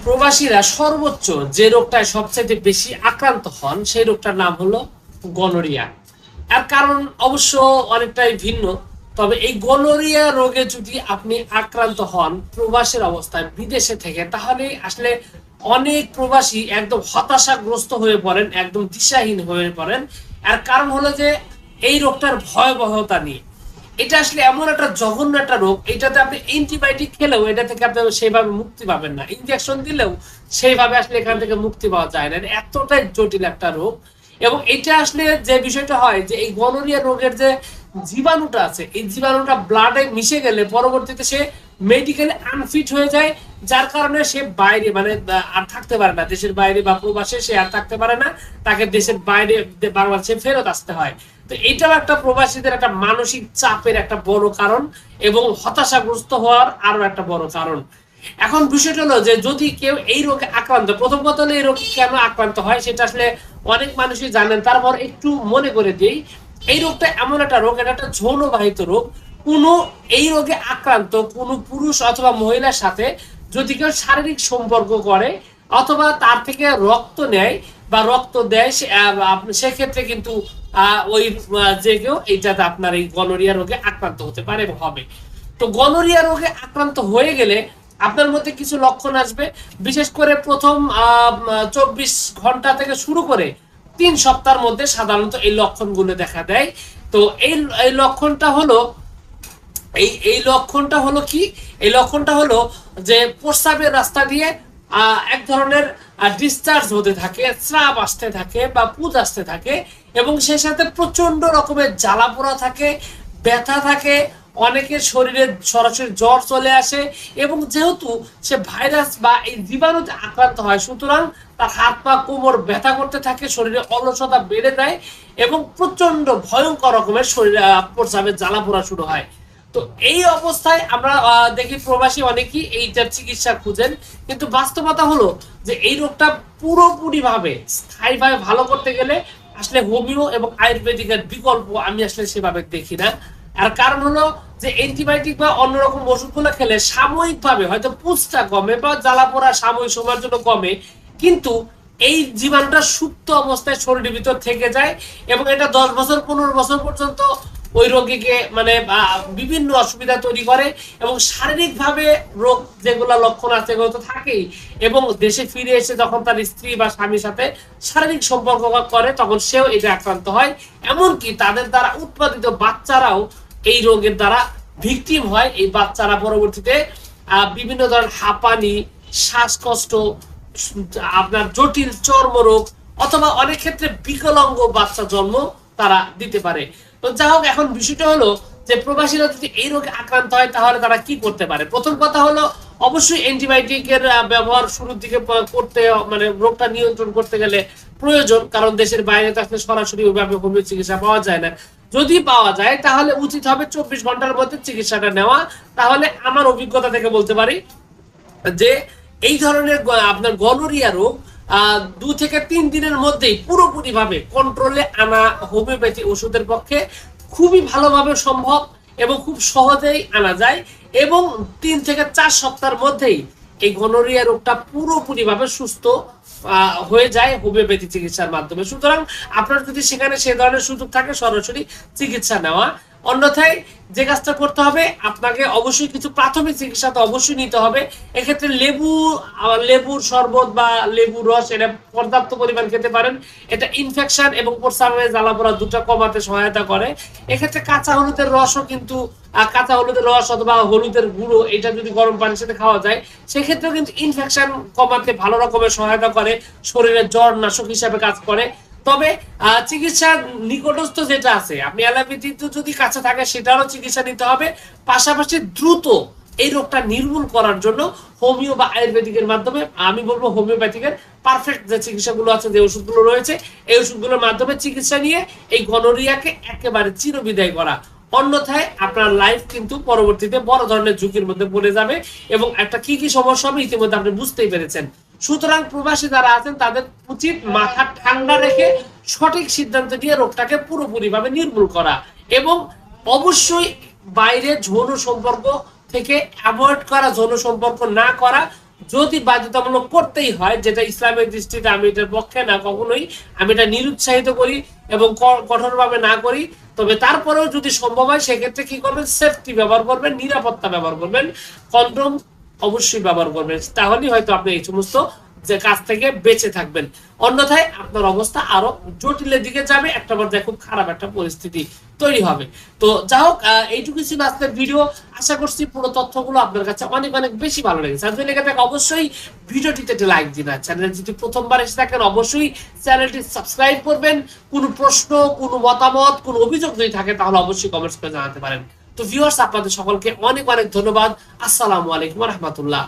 প্রবাসীরা সর্বোচ্চ যে রোগটায় সবচেয়ে বেশি আক্রান্ত হন সেই রোগটার নাম হলো গনোরিয়া। এর কারণ অবশ্য অনেকটাই ভিন্ন, তবে এই গনোরিয়া রোগে যদি আপনি আক্রান্ত হন প্রবাসের অবস্থায় বিদেশে থেকে, তাহলে আসলে অনেক প্রবাসী একদম হতাশাগ্রস্ত হয়ে পড়েন, একদম দিশাহীন হয়ে পড়েন। এর কারণ হলো যে এই রোগটার ভয়াবহতা নিয়ে। এটা আসলে এমন একটা জঘন্য একটা রোগ, এটাতে আপনি অ্যান্টিবায়োটিক খেলেও এটা থেকে আপনি সেইভাবে মুক্তি পাবেন না, ইনজেকশন দিলেও সেইভাবে আসলে এখান থেকে মুক্তি পাওয়া যায় না। এটা এতটাই জটিল একটা রোগ। এবং এটা আসলে যে বিষয়টা হয় যে এই গনোরিয়া রোগের যে জীবাণুটা আছে, এই জীবাণুটা ব্লাডে মিশে গেলে পরবর্তীতে সে মেডিকেলি আনফিট হয়ে যায়, যার কারণে সে বাইরে মানে আর থাকতে পারে না, দেশের বাইরে বা প্রবাসে সে আর থাকতে পারে না, তাকে দেশের বাইরে বাংলাদেশে ফেরত আসতে হয়। তো এটাও একটা প্রবাসীদের একটা মানসিক চাপের একটা বড় কারণ এবং হতাশাগ্রস্ত হওয়ার আরো একটা বড় কারণ। এখন বিষয়টা হলো যে যদি কেউ এই রোগে আক্রান্ত, প্রথম কথা হলো এই রোগে কেন আক্রান্ত হয় সেটা আসলে অনেক মানুষই জানেন, তারপর একটু মনে করে দিই। এই রোগটা এমন একটা রোগ, এটা একটা যৌনবাহিত রোগ। কোনো এই রোগে আক্রান্ত কোনো পুরুষ অথবা মহিলার সাথে যদি কেউ শারীরিক সম্পর্ক করে অথবা তার থেকে রক্ত নেয় বা রক্ত দেয়, সেক্ষেত্রে কিন্তু ওই যে কেউ এইটাতে আপনার এই গনোরিয়া রোগে আক্রান্ত হতে পারে এবং হবে। তো গনোরিয়া রোগে আক্রান্ত হয়ে গেলে আপনার মধ্যে কিছু লক্ষণ আসবে, বিশেষ করে প্রথম 24 ঘন্টা থেকে শুরু করে 3 সপ্তাহের মধ্যে সাধারণত এই লক্ষণগুলো দেখা দেয়। তো এই লক্ষণটা হলো এই লক্ষণটা হলো কি? এই লক্ষণটা হলো যে প্রস্রাবের রাস্তা দিয়ে এক ধরনের ডিসচার্জ হতে থাকে, স্রাব আসতে থাকে বা পুজ আসতে থাকে, এবং সেই সাথে প্রচন্ড রকমের জ্বালা পোড়া থাকে, ব্যথা থাকে, অনেকের শরীরে সরাসরি জ্বর চলে আসে। এবং যেহেতু সে ভাইরাস বা এই জীবাণুতে আক্রান্ত হয়, সুতরাং তার হাত পা কোমর ব্যথা করতে থাকে, শরীরে অলসতা বেড়ে যায় এবং প্রচন্ড ভয়ঙ্কর রকমের শরীরে প্রস্রাবের জ্বালা পোড়া শুরু হয়। তো এই অবস্থায় আমরা দেখি প্রবাসী অনেকেই এইটার চিকিৎসা খুঁজেন, কিন্তু বাস্তবতা হলো যে এই রোগটা পুরোপুরি ভাবে স্থায়ীভাবে ভালো করতে গেলে আসলে হোমিও এবং আয়ুর্বেদিকের বিকল্প আমি আসলে সেভাবে দেখি না। আর কারণ হলো যে অ্যান্টিবায়োটিক বা অন্যরকম ওষুধগুলো খেলে সাময়িকভাবে হয়তো পুঁজটা কমে বা জ্বালা পোড়া সাময়িক সময়ের জন্য কমে, কিন্তু এই জীবাণুটা সুপ্ত অবস্থায় শরীরের ভিতর থেকে যায় এবং এটা 10 বছর 15 বছর পর্যন্ত ওই রোগীকে মানে বিভিন্ন অসুবিধা তৈরি করে। এবং শারীরিকভাবে রোগ যেগুলো লক্ষণ আছে সেগুলো তো থাকেই, এবং দেশে ফিরে এসে যখন তার স্ত্রী বা স্বামীর সাথে শারীরিক সম্পর্ক করে তখন সেও এটা আক্রান্ত হয়। এমনকি তাদের দ্বারা উৎপাদিত বাচ্চারাও এই রোগের দ্বারা ভিকটিম হয়। এই বাচ্চারা পরবর্তীতে বিভিন্ন ধরনের হাঁপানি, শ্বাসকষ্ট, আপনার জটিল চর্মরোগ অথবা অনেক ক্ষেত্রে বিকলাঙ্গ বাচ্চা জন্ম তারা দিতে পারে। তো যাই হোক, এখন বিষয়টা হলো যে প্রবাসীরা যদি এই রোগে আক্রান্ত হয় তাহলে তারা কি করতে পারে। প্রথম কথা হলো অবশ্যই অ্যান্টিবায়োটিকের ব্যবহার শুরুর দিকে করতে, মানে রোগটা নিয়ন্ত্রণ করতে গেলে প্রয়োজন, কারণ দেশের বাইরে তো আসলে সরাসরি ওইভাবে হোমিও চিকিৎসা পাওয়া যায় না। যদি পাওয়া যায় তাহলে উচিত হবে 24 ঘন্টার মধ্যে চিকিৎসাটা নেওয়া। তাহলে আমার অভিজ্ঞতা থেকে বলতে পারি যে এই ধরনের আপনার গনোরিয়া রোগ 2 থেকে 3 দিনের মধ্যেই পুরোপুরি ভাবে কন্ট্রোলে আনা হোমিওপ্যাথি ওষুধের পক্ষে খুবই ভালোভাবে সম্ভব এবং খুব সহজেই আনা যায়। এবং 3 থেকে 4 সপ্তাহের মধ্যেই এই গনোরিয়া রোগটা পুরোপুরি ভাবে সুস্থ হয়ে যায় হোমিওপ্যাথি চিকিৎসার মাধ্যমে। সুতরাং আপনার যদি সেখানে সে ধরনের সুযোগ থাকে সরাসরি চিকিৎসা নেওয়া। অন্যথায় যে কাজটা করতে হবে, আপনাকে অবশ্যই কিছু প্রাথমিক চিকিৎসা তো অবশ্যই নিতে হবে। এক্ষেত্রে লেবুর শরবত বা লেবুর রস এটা পর্যাপ্ত পরিমাণ খেতে পারেন। এটা ইনফেকশন এবং প্রস্রাবের জ্বালা পোড়া দুটো কমাতে সহায়তা করে। এক্ষেত্রে কাঁচা হলুদের রসও কিন্তু কাঁচা হলুদের রস অথবা হলুদের গুঁড়ো এটা যদি গরম পানির সাথে খাওয়া যায় সেক্ষেত্রেও কিন্তু ইনফেকশন কমাতে ভালো রকমের সহায়তা করে, শরীরের জ্বর নাশক হিসাবে কাজ করে। তবে চিকিৎসার নিকটস্থ যেটা আছে, আপনি অ্যালোপ্যাথি যদি কাছে থাকে সেটারও চিকিৎসা নিতে হবে। পাশাপাশি দ্রুত এই রোগটা নির্মূল করার জন্য হোমিও বা আয়ুর্বেদিকের মাধ্যমে, আমি বলবো হোমিওপ্যাথিকের পারফেক্ট যে চিকিৎসাগুলো আছে, যে ওষুধগুলো রয়েছে, এই ওষুধগুলোর মাধ্যমে চিকিৎসা নিয়ে এই গনোরিয়াকে একেবারে চিরবিদায় করা। অন্যথায় আপনার লাইফ কিন্তু পরবর্তীতে বড় ধরনের ঝুঁকির মধ্যে পড়ে যাবে এবং একটা কি কি সমস্যা হবে ইতিমধ্যে আপনি বুঝতেই পেরেছেন। সুতরাং প্রবাসী যারা আছেন তাদের উচিত মাথা ঠান্ডা রেখে সঠিক সিদ্ধান্ত নিয়ে রোগটাকে পুরোপুরি ভাবে নির্মূল করা এবং অবশ্যই বাইরে যৌন সম্পর্ক থেকে অ্যাভয়েড করা, যৌন সম্পর্ক না করা, যদি বাধ্যতামূলক করতেই হয়, যেটা ইসলামের দৃষ্টিতে আমি এটার পক্ষে না, কখনোই আমি এটা নিরুৎসাহিত করি এবং কঠোরভাবে না করি, তবে তারপরেও যদি সম্ভব হয় সেক্ষেত্রে কি করবেন, সেফটি ব্যবহার করবেন, নিরাপত্তা ব্যবহার করবেন, কন্ডোম অবশ্যই ব্যবহার করবেন, তাহলেই হয়তো আপনি এই সমস্ত যে কাজ থেকে বেঁচে থাকবেন। অন্যথায় আপনার অবস্থা আরো জটিলের দিকে যাবে, একটা পর্যায়ে খুব খারাপ একটা পরিস্থিতি তৈরি হবে। তো যা হোক, এইটুকু ছিল আজকের ভিডিও। আশা করছি পুরো তথ্যগুলো আপনার কাছে অনেক অনেক বেশি ভালো লেগেছে। আর যদি লেগে থাকে অবশ্যই ভিডিওটিতে একটা লাইক দিন। আর চ্যানেল যদি প্রথমবার এসে থাকেন অবশ্যই চ্যানেলটি সাবস্ক্রাইব করবেন। কোনো প্রশ্ন, কোনো মতামত, কোনো অভিযোগ যদি থাকে তাহলে অবশ্যই কমেন্টস করে জানাতে পারেন। তো ভিউয়ার্স, আপনাদের সকলকে অনেক অনেক ধন্যবাদ। আসসালামু আলাইকুম ওয়া রাহমাতুল্লাহ।